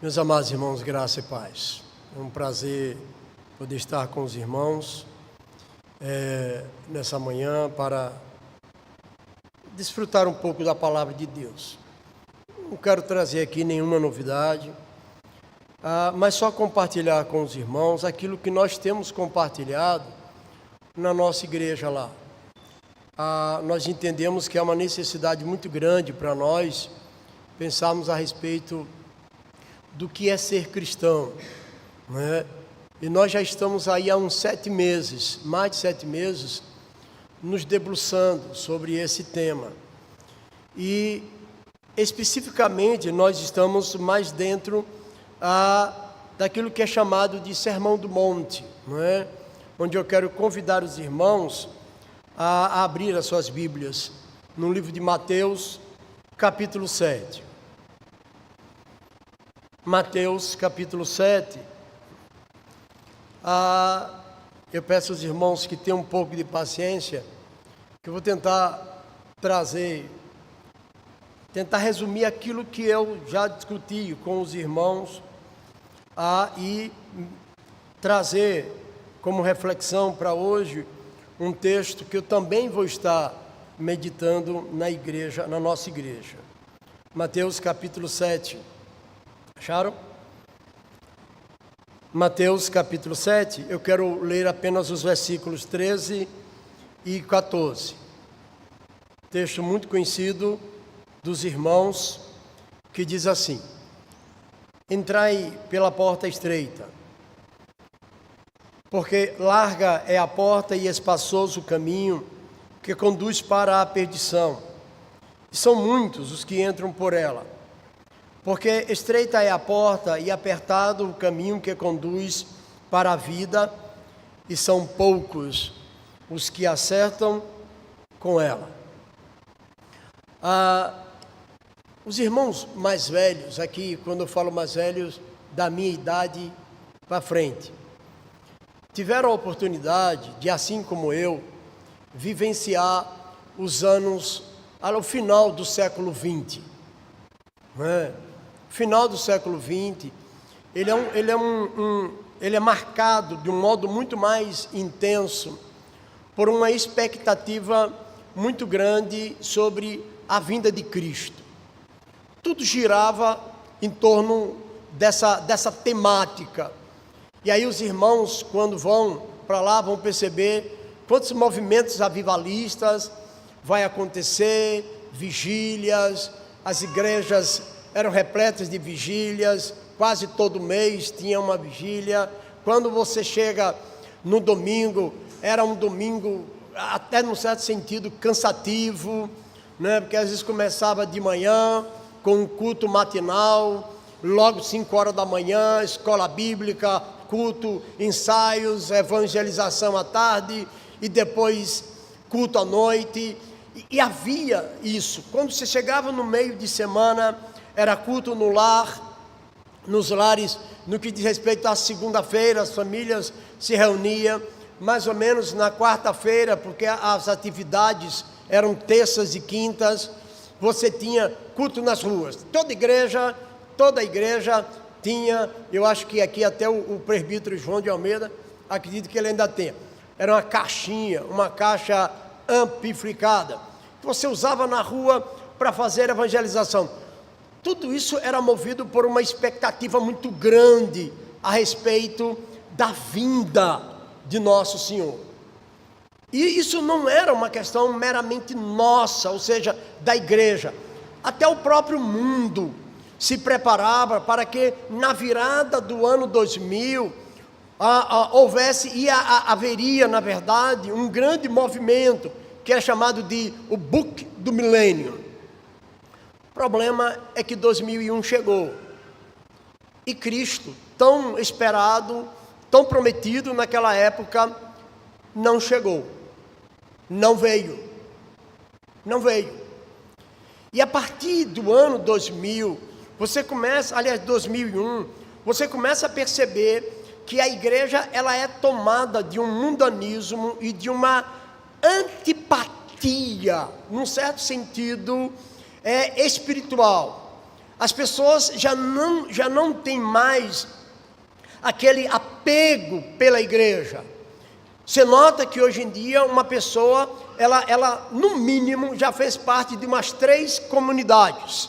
Meus amados irmãos, graça e paz. É um prazer poder estar com os irmãos nessa manhã para desfrutar um pouco da palavra de Deus. Não quero trazer aqui nenhuma novidade, mas só compartilhar com os irmãos aquilo que nós temos compartilhado na nossa igreja lá. Nós entendemos que é uma necessidade muito grande para nós pensarmos a respeito do que é ser cristão, né? E nós já estamos aí há uns 7 meses, mais de 7 meses, nos debruçando sobre esse tema. E especificamente nós estamos mais dentro daquilo que é chamado de Sermão do Monte, não é? Onde eu quero convidar os irmãos a abrir as suas Bíblias no livro de Mateus, capítulo 7. Mateus, capítulo 7. Eu peço aos irmãos que tenham um pouco de paciência, que eu vou tentar resumir aquilo que eu já discuti com os irmãos e trazer como reflexão para hoje um texto que eu também vou estar meditando na nossa igreja. Mateus capítulo 7. Acharam? Mateus capítulo 7, eu quero ler apenas os versículos 13 e 14. Texto muito conhecido dos irmãos, que diz assim: Entrai pela porta estreita, porque larga é a porta e espaçoso o caminho que conduz para a perdição, e são muitos os que entram por ela. Porque estreita é a porta e apertado o caminho que conduz para a vida, e são poucos os que acertam com ela. Os irmãos mais velhos, aqui quando eu falo mais velhos, da minha idade para frente, tiveram a oportunidade de, assim como eu, vivenciar os anos ao final do século XX, não é? Final do século XX, ele é marcado de um modo muito mais intenso por uma expectativa muito grande sobre a vinda de Cristo. Tudo girava em torno dessa temática. E aí os irmãos, quando vão para lá, vão perceber quantos movimentos avivalistas vai acontecer, vigílias, as igrejas eram repletas de vigílias, quase todo mês tinha uma vigília. Quando você chega no domingo, era um domingo, até num certo sentido, cansativo, né? Porque às vezes começava de manhã, com um culto matinal, logo 5 horas da manhã, escola bíblica, culto, ensaios, evangelização à tarde, e depois culto à noite, e havia isso. Quando você chegava no meio de semana, era culto no lar, nos lares, no que diz respeito à segunda-feira, as famílias se reuniam, mais ou menos na quarta-feira, porque as atividades eram terças e quintas, você tinha culto nas ruas. Toda igreja tinha, eu acho que aqui até o presbítero João de Almeida, acredito que ele ainda tem, era uma caixinha, uma caixa amplificada, que você usava na rua para fazer evangelização. Tudo isso era movido por uma expectativa muito grande a respeito da vinda de Nosso Senhor. E isso não era uma questão meramente nossa, ou seja, da igreja. Até o próprio mundo se preparava para que na virada do ano 2000 haveria, na verdade, um grande movimento que é chamado de o Book do Milênio. O problema é que 2001 chegou e Cristo, tão esperado, tão prometido naquela época, não chegou, não veio. E a partir do ano 2000, 2001, você começa a perceber que a igreja ela é tomada de um mundanismo e de uma antipatia, num certo sentido, espiritual. as pessoas já não têm mais aquele apego pela igreja. Você nota que hoje em dia uma pessoa, ela no mínimo já fez parte de umas 3 comunidades,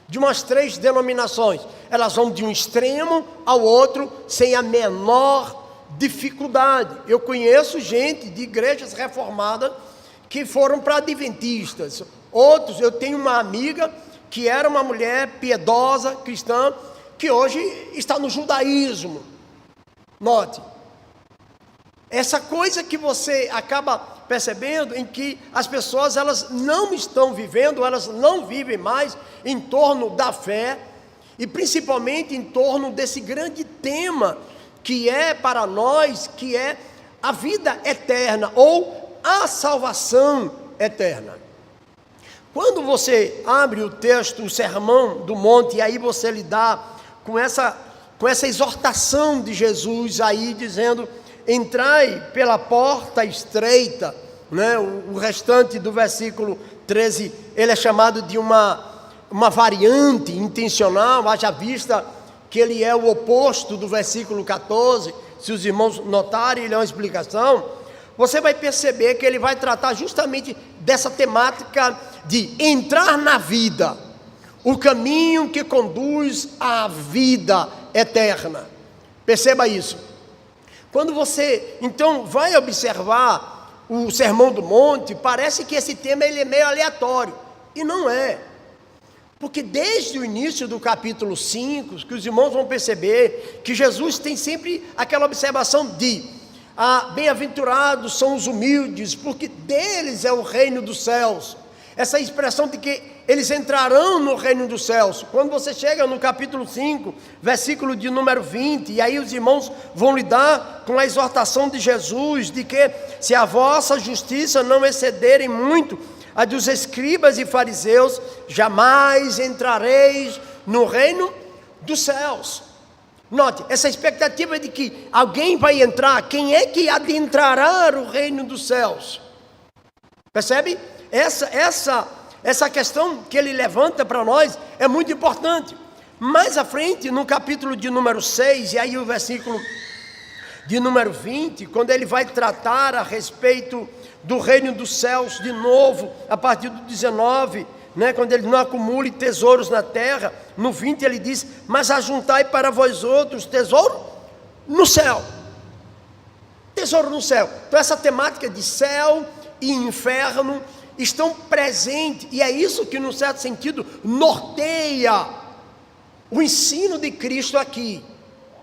de umas 3 denominações. Elas vão de um extremo ao outro sem a menor dificuldade. Eu conheço gente de igrejas reformadas que foram para adventistas. Outros, eu tenho uma amiga que era uma mulher piedosa, cristã, que hoje está no judaísmo. Note, essa coisa que você acaba percebendo, em que as pessoas elas não estão vivendo, elas não vivem mais em torno da fé, e principalmente em torno desse grande tema que é para nós, que é a vida eterna, ou a salvação eterna. Quando você abre o texto, o Sermão do Monte, e aí você lidar com essa exortação de Jesus aí, dizendo: entrai pela porta estreita, né? O restante do versículo 13, ele é chamado de uma variante intencional, haja vista que ele é o oposto do versículo 14, se os irmãos notarem, ele é uma explicação. Você vai perceber que ele vai tratar justamente dessa temática de entrar na vida, o caminho que conduz à vida eterna. Perceba isso. Quando você, então, vai observar o Sermão do Monte, parece que esse tema ele é meio aleatório, e não é. Porque desde o início do capítulo 5, que os irmãos vão perceber que Jesus tem sempre aquela observação de bem-aventurados são os humildes, porque deles é o reino dos céus. Essa expressão de que eles entrarão no reino dos céus. Quando você chega no capítulo 5, versículo de número 20, e aí os irmãos vão lidar com a exortação de Jesus, de que se a vossa justiça não excederem muito a dos escribas e fariseus, jamais entrareis no reino dos céus. Note, essa expectativa de que alguém vai entrar, quem é que adentrará o reino dos céus? Percebe? Essa questão que ele levanta para nós é muito importante. Mais à frente, no capítulo de número 6, e aí o versículo de número 20, quando ele vai tratar a respeito do reino dos céus de novo, a partir do 19, né, quando ele não acumule tesouros na terra, no 20 ele diz: mas ajuntai para vós outros tesouro no céu. Tesouro no céu. Então essa temática de céu e inferno estão presentes, e é isso que, num certo sentido, norteia o ensino de Cristo aqui.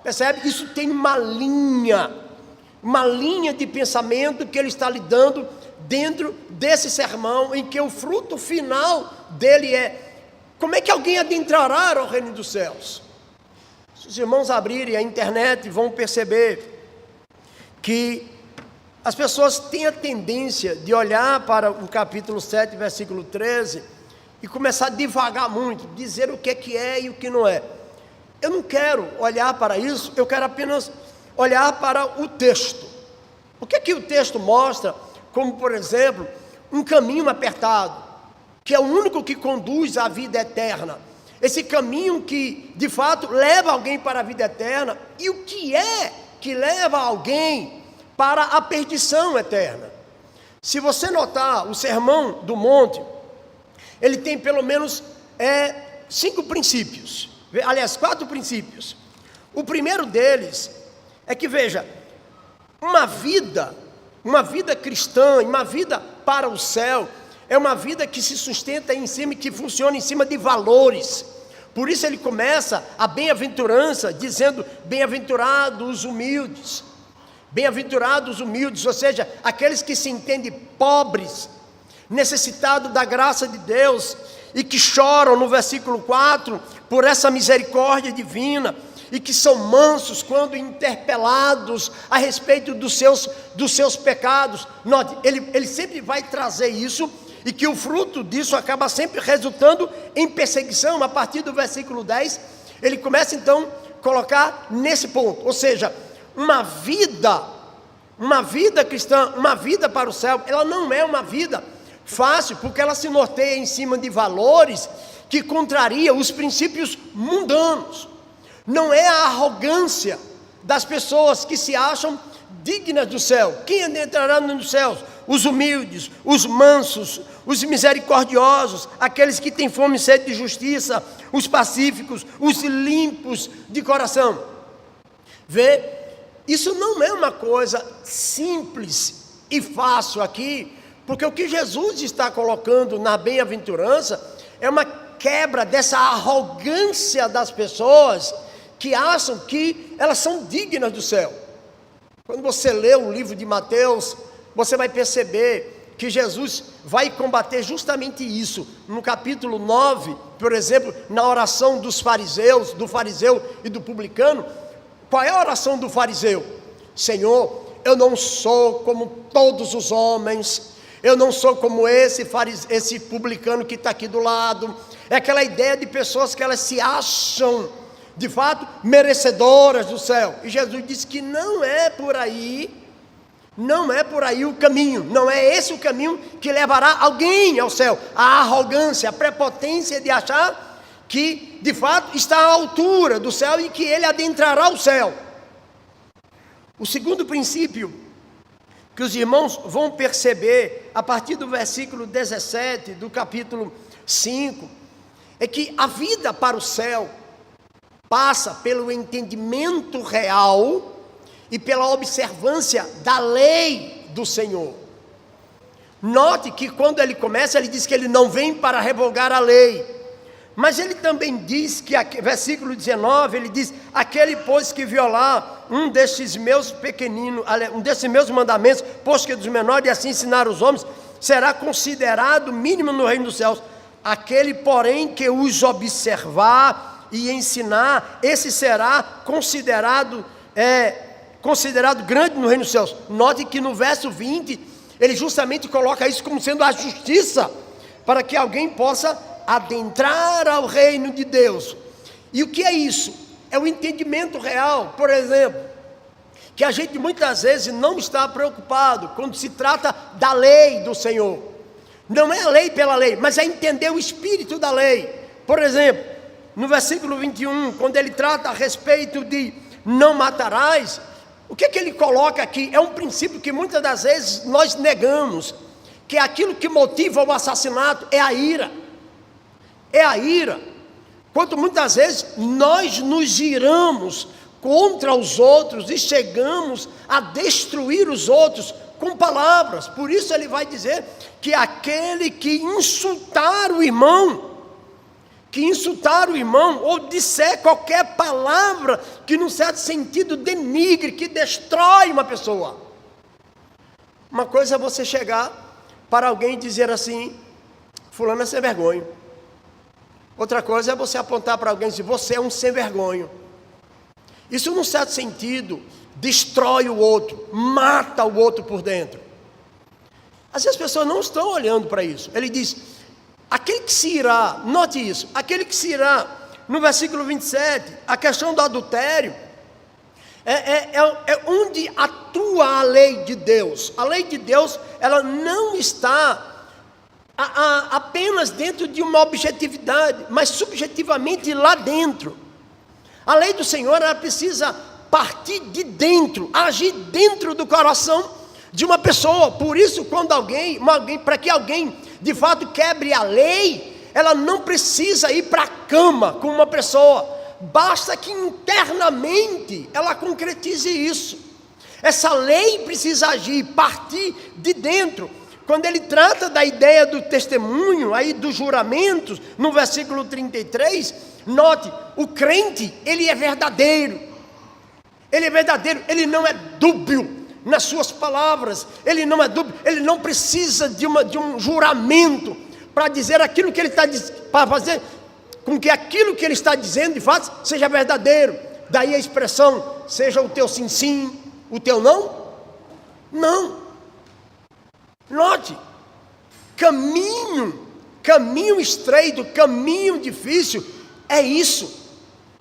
Percebe? Isso tem uma linha de pensamento que ele está lidando dentro desse sermão, em que o fruto final dele é: como é que alguém adentrará ao reino dos céus? Se os irmãos abrirem a internet, vão perceber que as pessoas têm a tendência de olhar para o capítulo 7, versículo 13, e começar a divagar muito, dizer o que é e o que não é. Eu não quero olhar para isso, eu quero apenas olhar para o texto. O que o texto mostra? Como, por exemplo, um caminho apertado, que é o único que conduz à vida eterna. Esse caminho que, de fato, leva alguém para a vida eterna. E o que é que leva alguém para a perdição eterna? Se você notar, o Sermão do Monte, ele tem pelo menos 5 princípios. Aliás, 4 princípios. O primeiro deles é que, veja, uma vida cristã, uma vida para o céu, é uma vida que se sustenta em cima, que funciona em cima de valores. Por isso ele começa a bem-aventurança dizendo: bem-aventurados os humildes. Bem-aventurados os humildes, ou seja, aqueles que se entendem pobres, necessitados da graça de Deus, e que choram, no versículo 4, por essa misericórdia divina, e que são mansos quando interpelados a respeito dos seus pecados. Note, ele sempre vai trazer isso, e que o fruto disso acaba sempre resultando em perseguição. A partir do versículo 10, ele começa então a colocar nesse ponto, ou seja, uma vida cristã, uma vida para o céu, ela não é uma vida fácil, porque ela se norteia em cima de valores que contraria os princípios mundanos. Não é a arrogância das pessoas que se acham dignas do céu. Quem entrará nos céus? Os humildes, os mansos, os misericordiosos, aqueles que têm fome e sede de justiça, os pacíficos, os limpos de coração. Vê, isso não é uma coisa simples e fácil aqui, porque o que Jesus está colocando na bem-aventurança é uma quebra dessa arrogância das pessoas que acham que elas são dignas do céu. Quando você lê o livro de Mateus, você vai perceber que Jesus vai combater justamente isso. No capítulo 9, por exemplo, na oração dos fariseus, do fariseu e do publicano, qual é a oração do fariseu? Senhor, eu não sou como todos os homens, eu não sou como esse publicano que está aqui do lado. É aquela ideia de pessoas que elas se acham, de fato, merecedoras do céu. E Jesus disse que não é por aí o caminho, não é esse o caminho que levará alguém ao céu. A arrogância, a prepotência de achar que, de fato, está à altura do céu e que ele adentrará o céu. O segundo princípio que os irmãos vão perceber a partir do versículo 17 do capítulo 5 é que a vida para o céu passa pelo entendimento real e pela observância da lei do Senhor. Note que quando ele começa, ele diz que ele não vem para revogar a lei, mas ele também diz que, versículo 19, ele diz: aquele, pois, que violar um desses meus mandamentos, pois que é dos menores, e assim ensinar os homens, será considerado mínimo no reino dos céus. Aquele, porém, que os observar e ensinar, esse será considerado grande no reino dos céus. Note que no verso 20, ele justamente coloca isso como sendo a justiça, para que alguém possa adentrar ao reino de Deus. E o que é isso? É o entendimento real. Por exemplo, que a gente muitas vezes não está preocupado quando se trata da lei do Senhor. Não é a lei pela lei, mas é entender o espírito da lei. Por exemplo, no versículo 21, quando ele trata a respeito de não matarás, o que ele coloca aqui? É um princípio que muitas das vezes nós negamos, que aquilo que motiva o assassinato é a ira. É a ira. Quanto muitas vezes nós nos iramos contra os outros e chegamos a destruir os outros com palavras. Por isso ele vai dizer que aquele que insultar o irmão, ou disser qualquer palavra que num certo sentido denigre, que destrói uma pessoa. Uma coisa é você chegar para alguém e dizer assim: fulano é sem vergonha. Outra coisa é você apontar para alguém e dizer: você é um sem vergonha. Isso num certo sentido destrói o outro, mata o outro por dentro. Às vezes as pessoas não estão olhando para isso. Ele diz: aquele que se irá, note isso, aquele que se irá, no versículo 27, a questão do adultério, é onde atua a lei de Deus. A lei de Deus, ela não está apenas dentro de uma objetividade, mas subjetivamente lá dentro. A lei do Senhor, ela precisa partir de dentro, agir dentro do coração de uma pessoa. Por isso, quando para que alguém de fato quebre a lei, ela não precisa ir para a cama com uma pessoa, basta que internamente ela concretize isso. Essa lei precisa agir, partir de dentro. Quando ele trata da ideia do testemunho, aí dos juramentos, no versículo 33, note, o crente, ele é verdadeiro, ele não é dúbio nas suas palavras, ele não é dúbio, ele não precisa de um juramento para dizer aquilo que ele está dizendo, para fazer com que aquilo que ele está dizendo, de fato, seja verdadeiro. Daí a expressão: seja o teu sim, sim, o teu não, não. Note, caminho estreito, caminho difícil, é isso,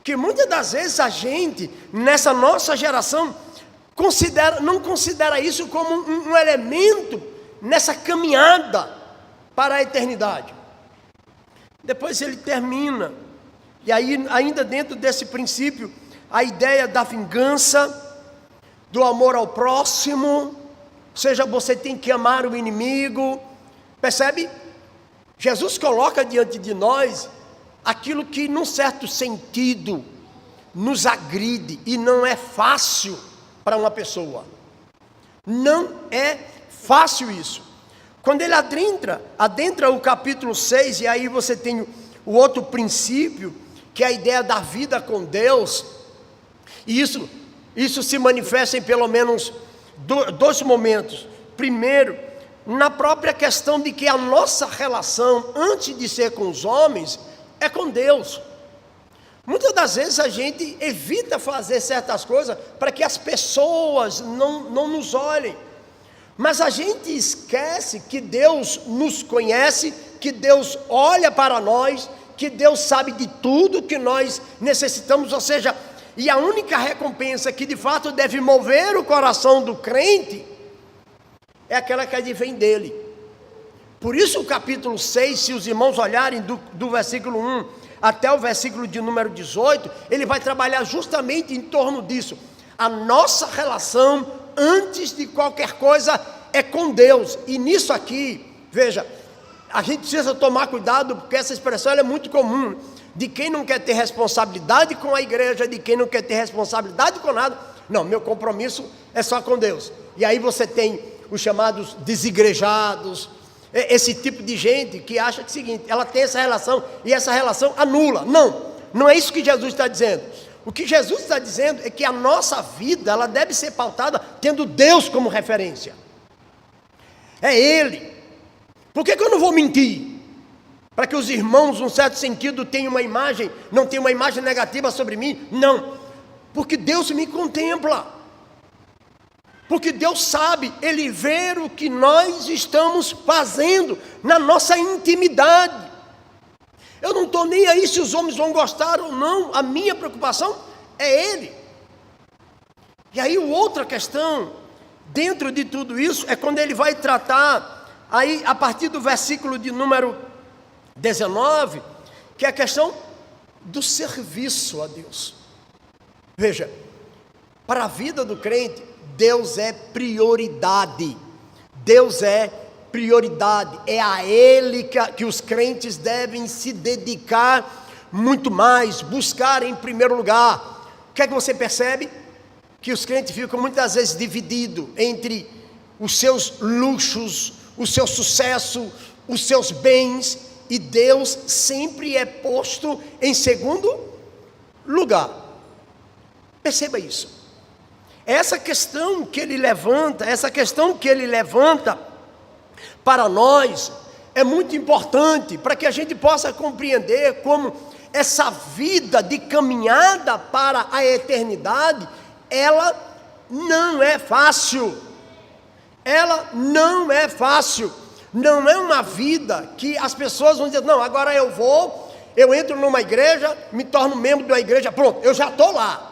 que muitas das vezes a gente, nessa nossa geração, não considera isso como um elemento nessa caminhada para a eternidade. Depois ele termina, e aí ainda dentro desse princípio, a ideia da vingança, do amor ao próximo, ou seja, você tem que amar o inimigo, percebe? Jesus coloca diante de nós aquilo que num certo sentido nos agride, e não é fácil para uma pessoa, não é fácil isso. Quando ele adentra o capítulo 6, e aí você tem o outro princípio, que é a ideia da vida com Deus, e isso se manifesta em pelo menos dois momentos. Primeiro, na própria questão de que a nossa relação, antes de ser com os homens, é com Deus. Muitas das vezes a gente evita fazer certas coisas para que as pessoas não nos olhem. Mas a gente esquece que Deus nos conhece, que Deus olha para nós, que Deus sabe de tudo que nós necessitamos, ou seja, e a única recompensa que de fato deve mover o coração do crente é aquela que vem dele. Por isso o capítulo 6, se os irmãos olharem do versículo 1 até o versículo de número 18, ele vai trabalhar justamente em torno disso. A nossa relação, antes de qualquer coisa, é com Deus. E nisso aqui, veja, a gente precisa tomar cuidado, porque essa expressão é muito comum, de quem não quer ter responsabilidade com a igreja, de quem não quer ter responsabilidade com nada. Não, meu compromisso é só com Deus. E aí você tem os chamados desigrejados, esse tipo de gente que acha que é o seguinte, ela tem essa relação e essa relação anula. Não é isso que Jesus está dizendo. O que Jesus está dizendo é que a nossa vida, ela deve ser pautada tendo Deus como referência. É Ele. Por que eu não vou mentir? Para que os irmãos, num certo sentido, tenham uma imagem, não tenham uma imagem negativa sobre mim? Não. Porque Deus me contempla. Porque Deus sabe, Ele vê o que nós estamos fazendo na nossa intimidade. Eu não estou nem aí se os homens vão gostar ou não, a minha preocupação é Ele. E aí outra questão, dentro de tudo isso, é quando ele vai tratar, aí a partir do versículo de número 19, que é a questão do serviço a Deus. Veja, para a vida do crente, Deus é prioridade. Deus é prioridade. É a Ele que os crentes devem se dedicar muito mais, buscar em primeiro lugar. O que é que você percebe? Que os crentes ficam muitas vezes divididos entre os seus luxos, o seu sucesso, os seus bens, e Deus sempre é posto em segundo lugar. Perceba isso. Essa questão que ele levanta para nós é muito importante, para que a gente possa compreender como essa vida de caminhada para a eternidade, ela não é fácil. Ela não é fácil. Não é uma vida que as pessoas vão dizer, não, agora eu entro numa igreja, me torno membro de uma igreja, pronto, eu já estou lá.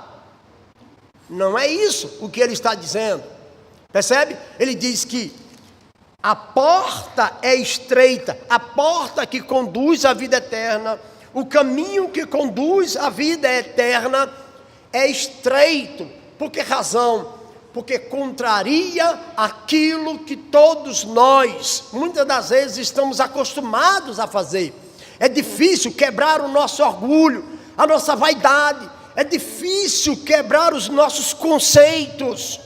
Não é isso o que ele está dizendo. Percebe? Ele diz que a porta é estreita, a porta que conduz à vida eterna, o caminho que conduz à vida eterna é estreito. Por que razão? Porque contraria aquilo que todos nós, muitas das vezes, estamos acostumados a fazer. É difícil quebrar o nosso orgulho, a nossa vaidade. É difícil quebrar os nossos conceitos.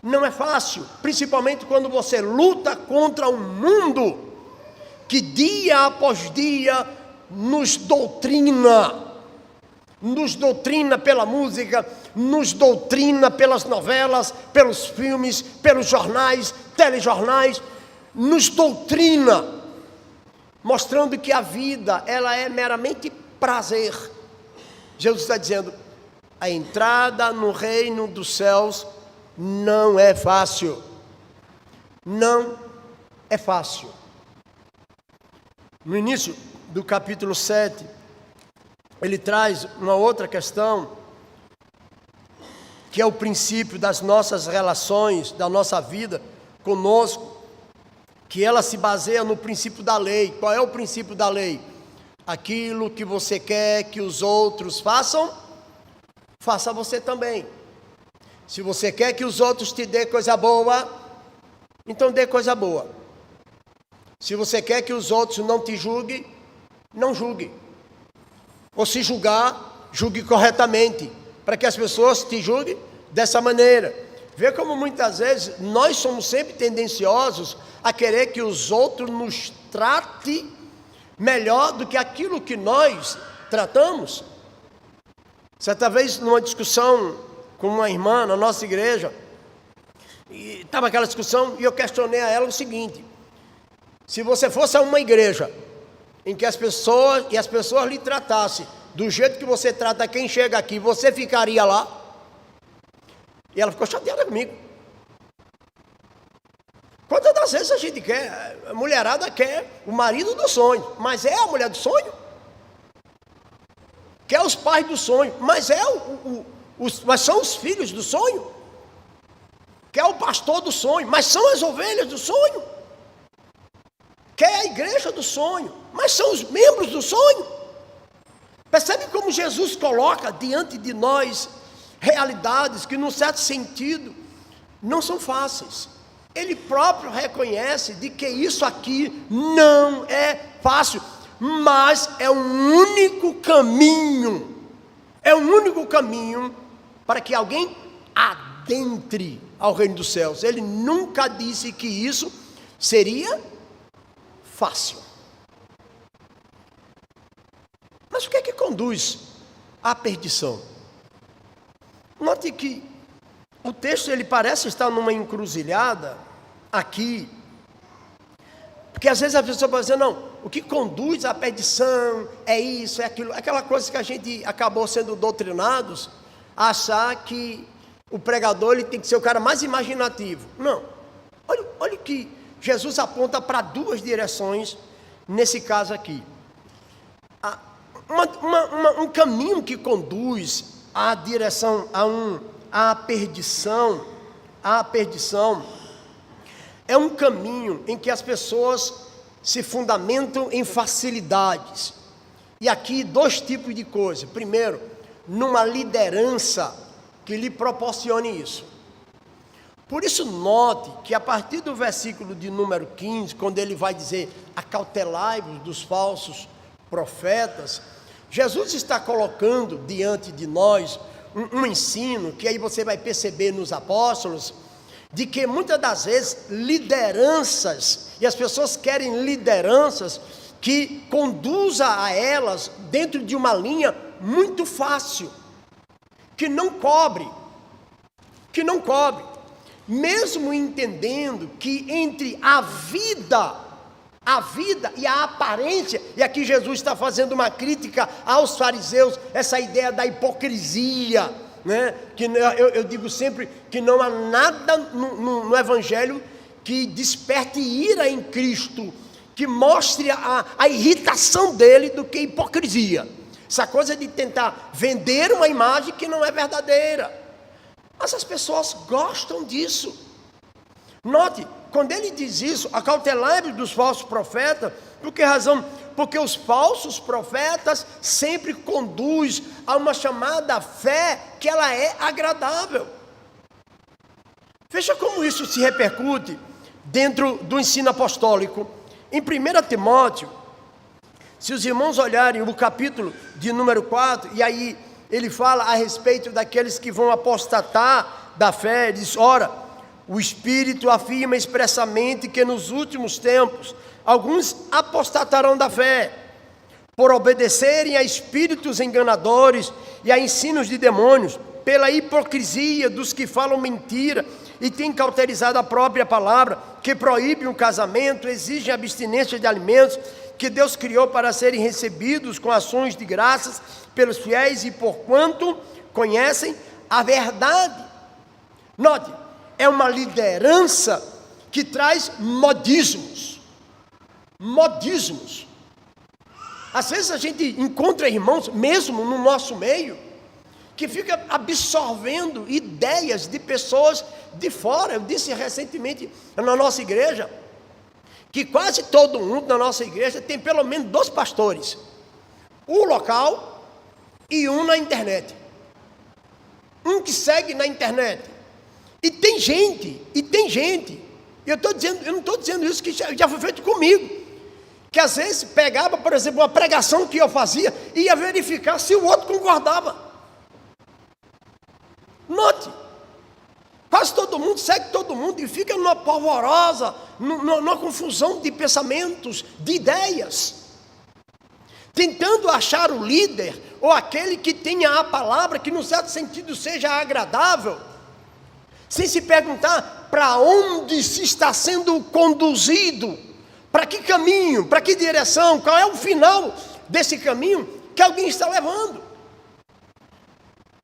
Não é fácil, principalmente quando você luta contra um mundo que dia após dia nos doutrina pela música, nos doutrina pelas novelas, pelos filmes, pelos jornais, telejornais, nos doutrina, mostrando que a vida, ela é meramente prazer. Jesus está dizendo, a entrada no reino dos céus não é fácil. Não é fácil. No início do capítulo 7, ele traz uma outra questão, que é o princípio das nossas relações, da nossa vida conosco, que ela se baseia no princípio da lei. Qual é o princípio da lei? Aquilo que você quer que os outros façam, faça você também. Se você quer que os outros te dê coisa boa, então dê coisa boa. Se você quer que os outros não te julguem, não julgue. Ou se julgar, julgue corretamente, para que as pessoas te julguem dessa maneira. Vê como muitas vezes nós somos sempre tendenciosos a querer que os outros nos tratem melhor do que aquilo que nós tratamos. Certa vez, numa discussão com uma irmã na nossa igreja, e estava aquela discussão, e eu questionei a ela o seguinte: se você fosse a uma igreja em que as pessoas lhe tratassem do jeito que você trata quem chega aqui, você ficaria lá? E ela ficou chateada comigo. Quantas das vezes a gente quer, a mulherada quer o marido do sonho, mas é a mulher do sonho? Quer os pais do sonho, mas mas são os filhos do sonho? Quer o pastor do sonho, mas são as ovelhas do sonho? Quer a igreja do sonho, mas são os membros do sonho? Percebe como Jesus coloca diante de nós realidades que, num certo sentido, não são fáceis. Ele próprio reconhece de que isso aqui não é fácil, mas é um único caminho. É um único caminho para que alguém adentre ao reino dos céus. Ele nunca disse que isso seria fácil. Mas o que é que conduz à perdição? Note que o texto ele parece estar numa encruzilhada aqui, porque às vezes a pessoa pode dizer, não, o que conduz à perdição é isso, é aquilo, aquela coisa que a gente acabou sendo doutrinados a achar que o pregador ele tem que ser o cara mais imaginativo. Não, olha que Jesus aponta para duas direções nesse caso aqui. Um caminho que conduz à direção, à perdição, é um caminho em que as pessoas se fundamentam em facilidades. E aqui dois tipos de coisa. Primeiro, numa liderança que lhe proporcione isso. Por isso note que a partir do versículo de número 15, quando ele vai dizer, acautelai-vos dos falsos profetas, Jesus está colocando diante de nós um ensino, que aí você vai perceber nos apóstolos, de que muitas das vezes lideranças, e as pessoas querem lideranças que conduza a elas dentro de uma linha muito fácil, que não cobre, mesmo entendendo que entre a vida e a aparência, e aqui Jesus está fazendo uma crítica aos fariseus, essa ideia da hipocrisia, né? Que eu digo sempre que não há nada no Evangelho que desperte ira em Cristo, que mostre a irritação dele do que hipocrisia. Essa coisa de tentar vender uma imagem que não é verdadeira. Mas as pessoas gostam disso. Note, quando ele diz isso, acautelai-vos dos falsos profetas, por que razão? Porque os falsos profetas sempre conduzem a uma chamada fé que ela é agradável. Veja como isso se repercute dentro do ensino apostólico. Em 1 Timóteo, se os irmãos olharem o capítulo de número 4, e aí ele fala a respeito daqueles que vão apostatar da fé, ele diz, ora, o Espírito afirma expressamente que nos últimos tempos alguns apostatarão da fé, por obedecerem a espíritos enganadores e a ensinos de demônios, pela hipocrisia dos que falam mentira e têm cauterizado a própria palavra, que proíbem o casamento, exigem abstinência de alimentos que Deus criou para serem recebidos com ações de graças pelos fiéis e porquanto conhecem a verdade. Note, é uma liderança que traz modismos. Às vezes a gente encontra irmãos, mesmo no nosso meio, que fica absorvendo ideias de pessoas de fora. Eu disse recentemente na nossa igreja, que quase todo mundo na nossa igreja tem pelo menos 2 pastores. o local e um na internet. Um que segue na internet. E tem gente, eu não estou dizendo isso que já foi feito comigo, que às vezes pegava, por exemplo, uma pregação que eu fazia e ia verificar se o outro concordava. Note, quase todo mundo segue todo mundo e fica numa polvorosa, numa confusão de pensamentos, de ideias, tentando achar o líder ou aquele que tenha a palavra que, num certo sentido, seja agradável, sem se perguntar para onde se está sendo conduzido, para que caminho, para que direção, qual é o final desse caminho que alguém está levando.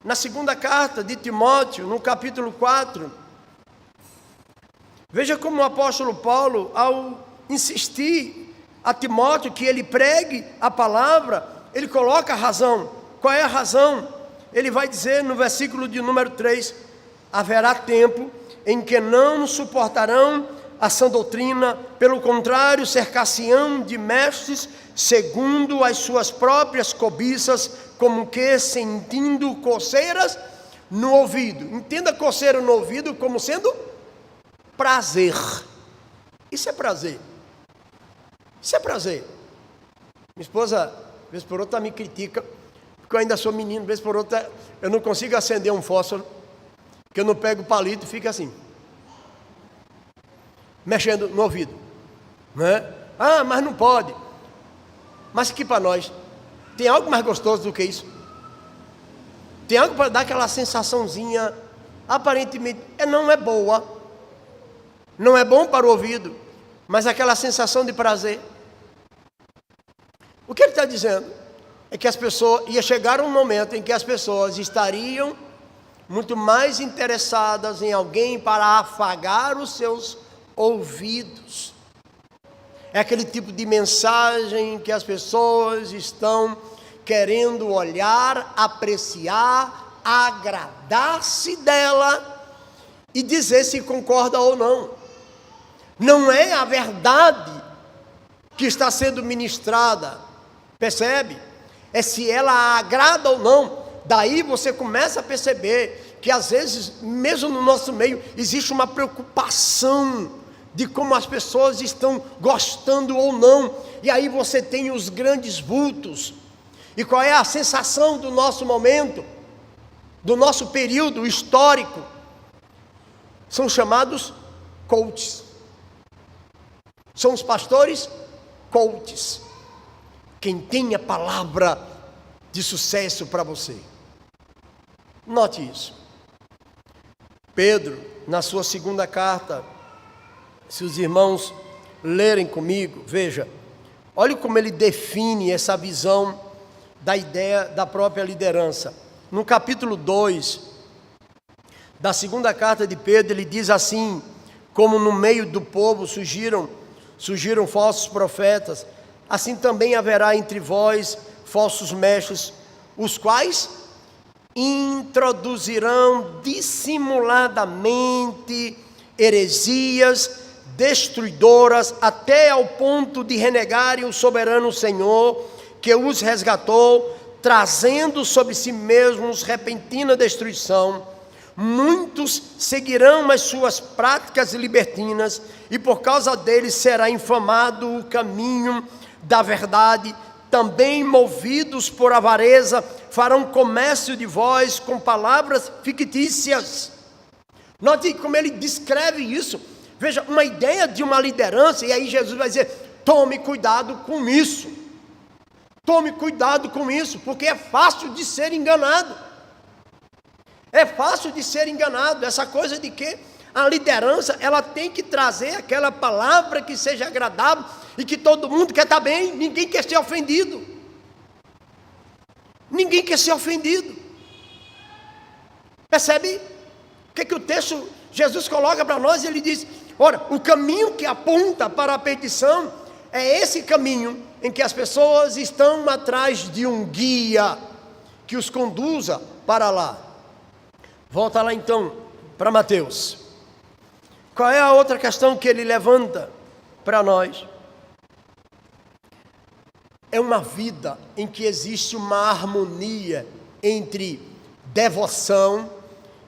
Na segunda carta de Timóteo, no capítulo 4, veja como o apóstolo Paulo, ao insistir a Timóteo que ele pregue a palavra, ele coloca a razão. Qual é a razão? Ele vai dizer no versículo de número 3, haverá tempo em que não suportarão a sã doutrina, pelo contrário, cercar-se-ão de mestres segundo as suas próprias cobiças, como que sentindo coceiras no ouvido. Entenda coceira no ouvido como sendo prazer. Isso é prazer. Isso é prazer. Minha esposa, vez por outra, me critica, porque eu ainda sou menino, vez por outra, eu não consigo acender um fósforo, que eu não pego o palito e fica assim, mexendo no ouvido, né? Ah, mas não pode. Mas que para nós, tem algo mais gostoso do que isso? Tem algo para dar aquela sensaçãozinha, aparentemente, não é boa, não é bom para o ouvido, mas aquela sensação de prazer. O que ele está dizendo é que as pessoas, ia chegar um momento em que as pessoas estariam muito mais interessadas em alguém para afagar os seus ouvidos. É aquele tipo de mensagem que as pessoas estão querendo olhar, apreciar, agradar-se dela e dizer se concorda ou não. Não é a verdade que está sendo ministrada, percebe? É se ela agrada ou não. Daí você começa a perceber que às vezes, mesmo no nosso meio, existe uma preocupação de como as pessoas estão gostando ou não. E aí você tem os grandes vultos. E qual é a sensação do nosso momento, do nosso período histórico? São chamados coaches. São os pastores coaches. Quem tem a palavra de sucesso para você. Note isso. Pedro, na sua segunda carta, se os irmãos lerem comigo, veja, olha como ele define essa visão da ideia da própria liderança. No capítulo 2 da segunda carta de Pedro, ele diz assim: como no meio do povo surgiram falsos profetas, assim também haverá entre vós falsos mestres, os quais introduzirão dissimuladamente heresias destruidoras, até ao ponto de renegarem o soberano Senhor, que os resgatou, trazendo sobre si mesmos repentina destruição. Muitos seguirão as suas práticas libertinas, e por causa deles será infamado o caminho da verdade. Também, movidos por avareza, farão comércio de vós com palavras fictícias. Note como ele descreve isso. Veja, uma ideia de uma liderança, e aí Jesus vai dizer: tome cuidado com isso. Tome cuidado com isso, porque é fácil de ser enganado. É fácil de ser enganado, essa coisa de que a liderança, ela tem que trazer aquela palavra que seja agradável e que todo mundo quer estar bem, ninguém quer ser ofendido. Ninguém quer ser ofendido. Percebe? O que o texto, Jesus coloca para nós? Ele diz: ora, o caminho que aponta para a perdição é esse caminho em que as pessoas estão atrás de um guia que os conduza para lá. Volta lá então para Mateus. Qual é a outra questão que ele levanta para nós? é uma vida em que existe uma harmonia entre devoção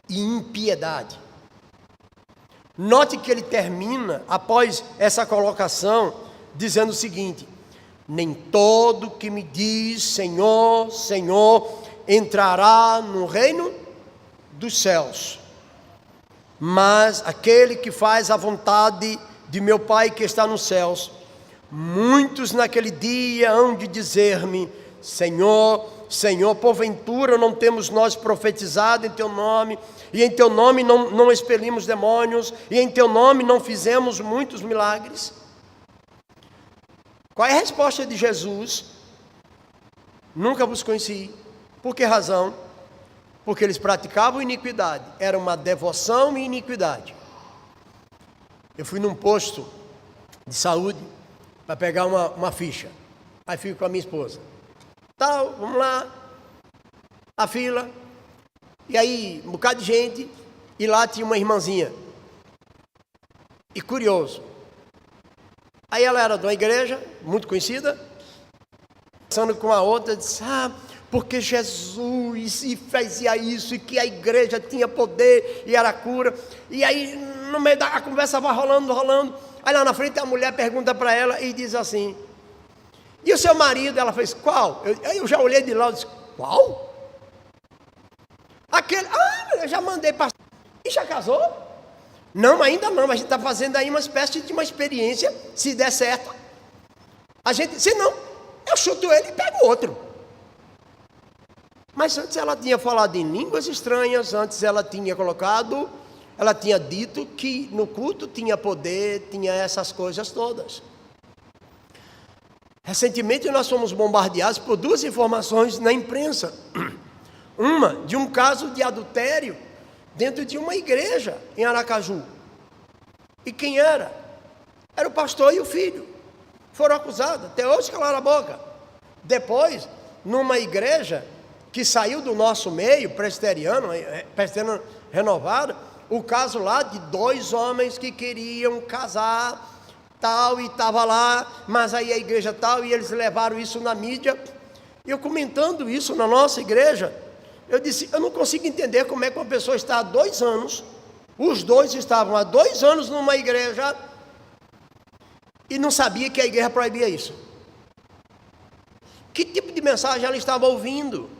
e impiedade. Note que ele termina, após essa colocação, dizendo o seguinte: nem todo que me diz Senhor, Senhor, entrará no reino dos céus, mas aquele que faz a vontade de meu Pai que está nos céus. Muitos naquele dia hão de dizer-me: Senhor, Senhor, porventura não temos nós profetizado em Teu nome, e em Teu nome não expelimos demônios, e em Teu nome não fizemos muitos milagres? Qual é a resposta de Jesus? Nunca vos conheci. Por que razão? Porque eles praticavam iniquidade, era uma devoção e iniquidade. Eu fui num posto de saúde para pegar uma ficha, aí fico com a minha esposa, vamos lá, a fila, e aí um bocado de gente, e lá tinha uma irmãzinha, e curioso, aí ela era de uma igreja muito conhecida, conversando com a outra, disse: porque Jesus e fazia isso, e que a igreja tinha poder e era cura. E aí no meio da conversa vai rolando, aí lá na frente a mulher pergunta para ela e diz assim: e o seu marido? Ela fez: qual? Aí eu já olhei de lá e disse: qual? Aquele, eu já mandei para... E já casou? Não, ainda não, a gente está fazendo aí uma espécie de uma experiência, se der certo. A gente, se não, eu chuto ele e pego outro. Mas antes ela tinha falado em línguas estranhas, antes ela tinha dito que no culto tinha poder, tinha essas coisas todas. Recentemente nós fomos bombardeados por duas informações na imprensa. Uma, de um caso de adultério dentro de uma igreja em Aracaju. E quem era? Era o pastor e o filho. Foram acusados, até hoje calaram a boca. Depois, numa igreja que saiu do nosso meio, presbiteriano renovado, o caso lá de 2 homens que queriam casar, tal, e estava lá, mas aí a igreja tal, e eles levaram isso na mídia. Eu comentando isso na nossa igreja, eu disse: eu não consigo entender como é que uma pessoa está há 2 anos, os dois estavam há 2 anos numa igreja, e não sabia que a igreja proibia isso. Que tipo de mensagem ela estava ouvindo?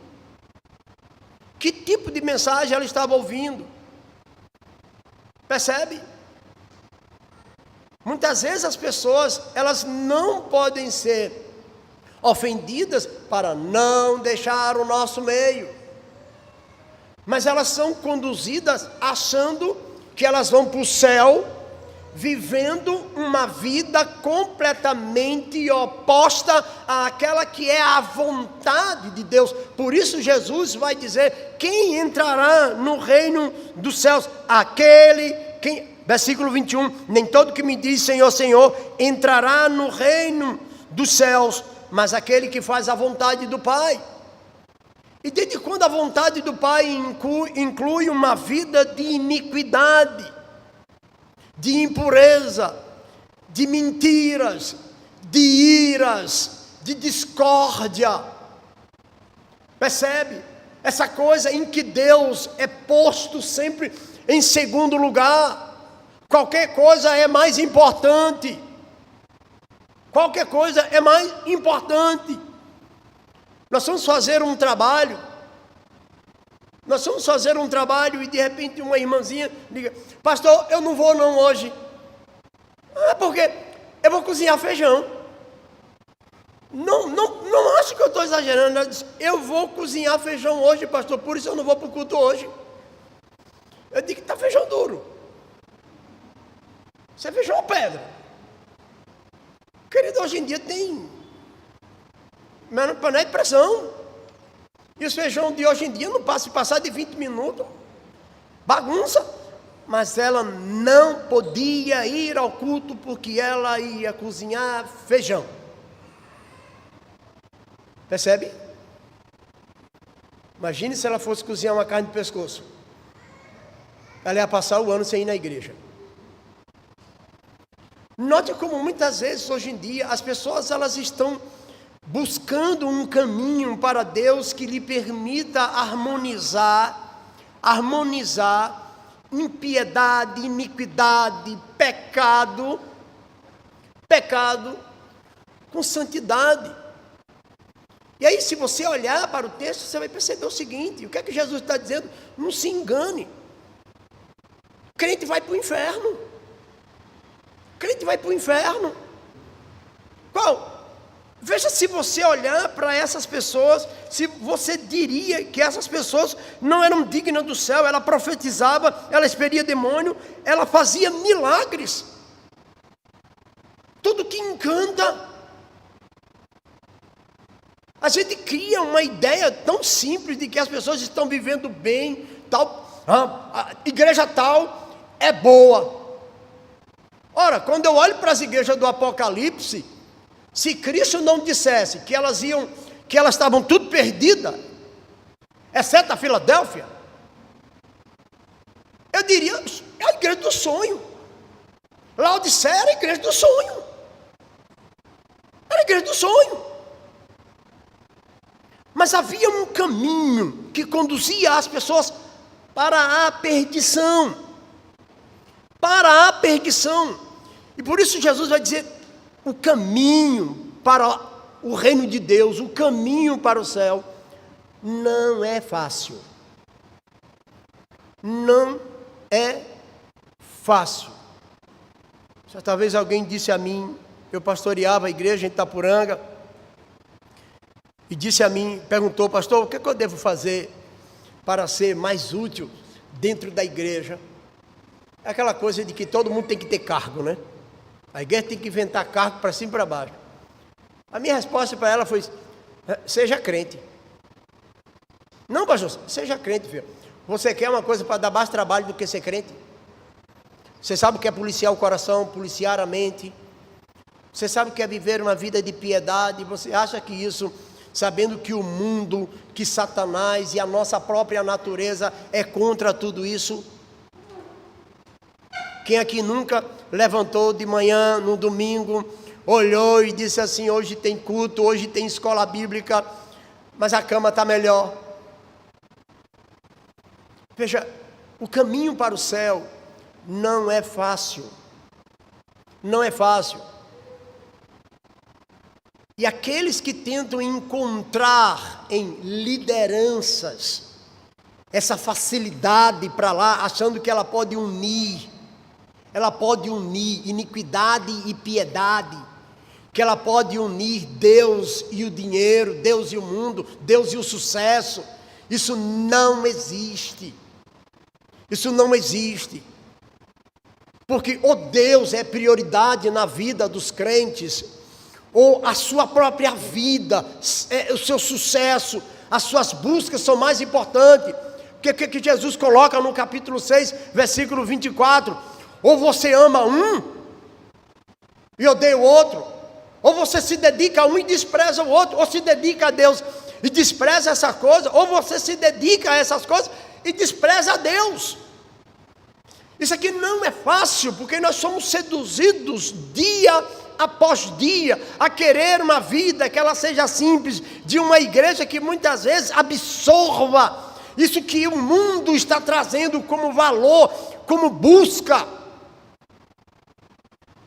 Que tipo de mensagem ela estava ouvindo? Percebe? Muitas vezes as pessoas, elas não podem ser ofendidas para não deixar o nosso meio, mas elas são conduzidas achando que elas vão para o céu, vivendo uma vida completamente oposta àquela que é a vontade de Deus. Por isso Jesus vai dizer: quem entrará no reino dos céus? Versículo 21, nem todo que me diz Senhor, Senhor, entrará no reino dos céus, mas aquele que faz a vontade do Pai. E desde quando a vontade do Pai inclui uma vida de iniquidade, de impureza, de mentiras, de iras, de discórdia? Percebe? Essa coisa em que Deus é posto sempre em segundo lugar. Qualquer coisa é mais importante. Qualquer coisa é mais importante. Nós vamos fazer um trabalho. E de repente uma irmãzinha liga: pastor, eu não vou não hoje. Porque eu vou cozinhar feijão. Não acho que eu estou exagerando. Ela disse: eu vou cozinhar feijão hoje, pastor, por isso eu não vou para o culto hoje. Eu digo: está feijão duro. Você feijão ou pedra? Querido, hoje em dia tem panela de pressão. E os feijão de hoje em dia não passar de 20 minutos. Bagunça. Mas ela não podia ir ao culto porque ela ia cozinhar feijão. Percebe? Imagine se ela fosse cozinhar uma carne de pescoço. Ela ia passar o ano sem ir na igreja. Note como muitas vezes hoje em dia as pessoas elas estão buscando um caminho para Deus que lhe permita harmonizar impiedade, iniquidade, pecado com santidade. E aí, se você olhar para o texto, você vai perceber o seguinte: o que é que Jesus está dizendo? Não se engane. O crente vai para o inferno. O crente vai para o inferno. Qual? Veja, se você olhar para essas pessoas, se você diria que essas pessoas não eram dignas do céu. Ela profetizava, ela expelia demônio, ela fazia milagres. Tudo que encanta. A gente cria uma ideia tão simples de que as pessoas estão vivendo bem, a igreja tal é boa. Ora, quando eu olho para as igrejas do Apocalipse, se Cristo não dissesse que elas estavam tudo perdidas, exceto a Filadélfia, eu diria, é a igreja do sonho. Laodiceia era a igreja do sonho. Era a igreja do sonho. Mas havia um caminho que conduzia as pessoas para a perdição. Para a perdição. E por isso Jesus vai dizer: o caminho para o reino de Deus, o caminho para o céu, não é fácil. Não é fácil. Certa vez alguém disse a mim, eu pastoreava a igreja em Itapuranga, e disse a mim, perguntou: pastor, o que é que eu devo fazer para ser mais útil dentro da igreja? É aquela coisa de que todo mundo tem que ter cargo, né? A igreja tem que inventar cargo para cima e para baixo. A minha resposta para ela foi: seja crente. Não, pastor, seja crente, filho. Você quer uma coisa para dar mais trabalho do que ser crente? Você sabe o que é policiar o coração, policiar a mente? Você sabe o que é viver uma vida de piedade? Você acha que isso, sabendo que o mundo, que Satanás e a nossa própria natureza é contra tudo isso? Quem aqui nunca levantou de manhã, no domingo, olhou e disse assim: hoje tem culto, hoje tem escola bíblica, mas a cama está melhor? Veja, o caminho para o céu não é fácil. Não é fácil. E aqueles que tentam encontrar em lideranças essa facilidade para lá, achando que ela pode unir iniquidade e piedade, que ela pode unir Deus e o dinheiro, Deus e o mundo, Deus e o sucesso, isso não existe. Isso não existe. Porque ou Deus é prioridade na vida dos crentes, ou a sua própria vida, o seu sucesso, as suas buscas são mais importantes. Porque o que Jesus coloca no capítulo 6, versículo 24: ou você ama um e odeia o outro, ou você se dedica a um e despreza o outro, ou se dedica a Deus e despreza essa coisa, ou você se dedica a essas coisas e despreza a Deus. Isso aqui não é fácil, porque nós somos seduzidos dia após dia a querer uma vida que ela seja simples, de uma igreja que muitas vezes absorva isso que o mundo está trazendo como valor, como busca.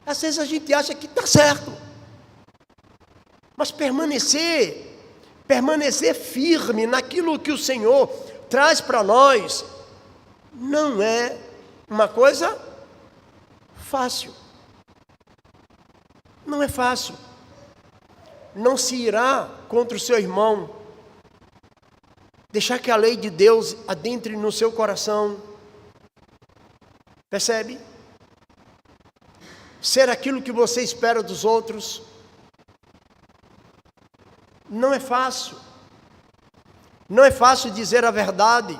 Às vezes a gente acha que está certo, mas permanecer firme naquilo que o Senhor traz para nós, não é uma coisa fácil. Não é fácil. Não se irá contra o seu irmão. Deixar que a lei de Deus adentre no seu coração. Percebe? Ser aquilo que você espera dos outros. Não é fácil. Não é fácil dizer a verdade,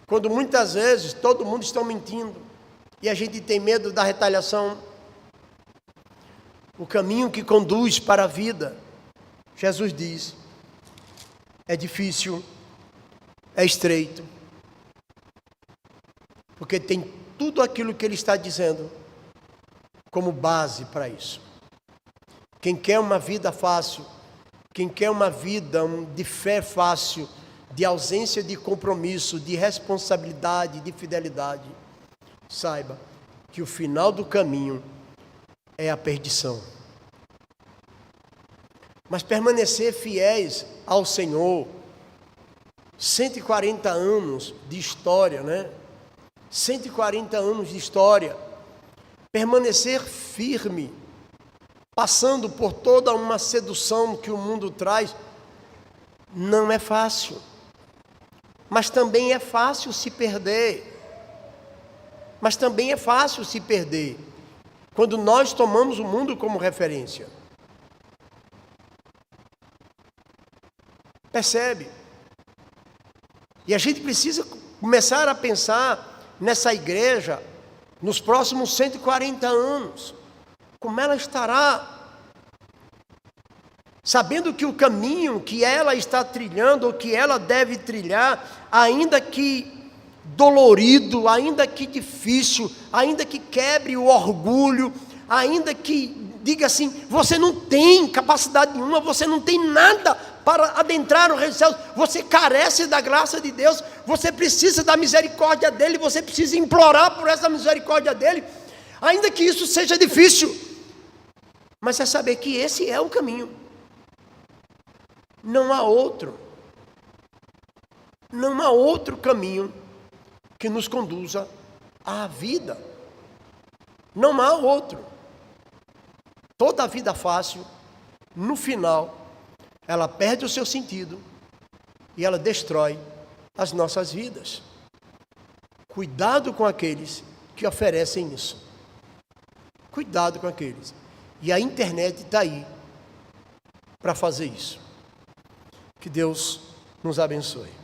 quando muitas vezes todo mundo está mentindo e a gente tem medo da retaliação. O caminho que conduz para a vida, Jesus diz, é difícil, é estreito, porque tem tudo aquilo que ele está dizendo como base para isso. Quem quer uma vida fácil Quem quer uma vida de fé fácil, de ausência de compromisso, de responsabilidade, de fidelidade, saiba que o final do caminho é a perdição. Mas permanecer fiéis ao Senhor, 140 anos de história, né? 140 anos de história, permanecer firme, passando por toda uma sedução que o mundo traz, não é fácil. Mas também é fácil se perder. Mas também é fácil se perder quando nós tomamos o mundo como referência. Percebe? E a gente precisa começar a pensar nessa igreja nos próximos 140 anos. Como ela estará? Sabendo que o caminho que ela está trilhando, ou que ela deve trilhar, ainda que dolorido, ainda que difícil, ainda que quebre o orgulho, ainda que diga assim, você não tem capacidade nenhuma, você não tem nada para adentrar o reino dos céus, você carece da graça de Deus, você precisa da misericórdia dele, você precisa implorar por essa misericórdia dele, ainda que isso seja difícil, mas é saber que esse é o caminho. Não há outro caminho que nos conduza à vida. Não há outro. Toda a vida fácil, no final, ela perde o seu sentido e ela destrói as nossas vidas. Cuidado com aqueles que oferecem isso. Cuidado com aqueles. E a internet está aí para fazer isso. Que Deus nos abençoe.